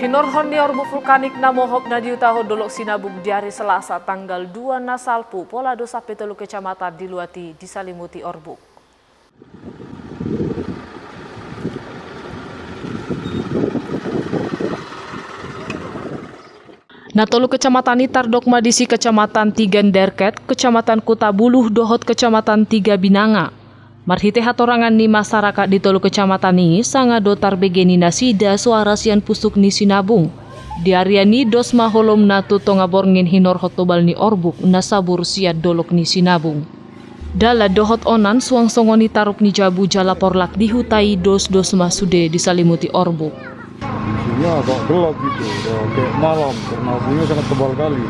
Hinorhon ni orbu vulkanik na mohop na diutaho dolok sinabug di hari Selasa tanggal 2 na salpu pola dosa petelu kecamatan diluati disalimuti orbuk. Natolu kecamatan Itardok Madisi kecamatan Tigan Derket, kecamatan Kutabuluh Dohot kecamatan Tiga Binanga. Marhite hatorangan ni masyarakat di tolu kecamatan ini sanga dotar begeni nasida suara sian pusuk ni sinabung. Diariani dos maholom na tutonga borngin hinor hotobal ni orbuk nasabur siat dolok ni sinabung. Dala dohot onan suang songoni tarup ni jabu jala porlak dihutai dos masude disalimuti orbuk. Di sini agak gelap gitu, kayak malam karena abunya sangat tebal kali,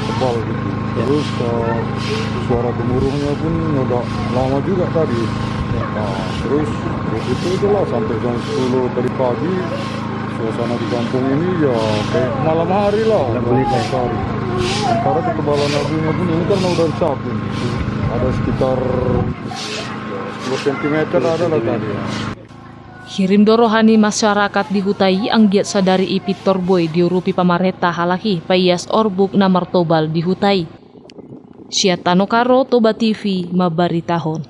tebal gitu. Terus suara gemuruhnya pun udah lama juga tadi. Terus itulah sampai jam 10 tadi pagi suasana di kampung ini ya kayak malam hari lah. Sementara ketebalan abunya pun ini karena udah cap ini. Ada sekitar 10 cm ada lah tadi. Hirim dorohani masyarakat dihutai anggiat sadari ipit torboy diurupi pamareta halahi payas orbuk na martobal dihutai. Siatano Karo Toba TV mabaritahon.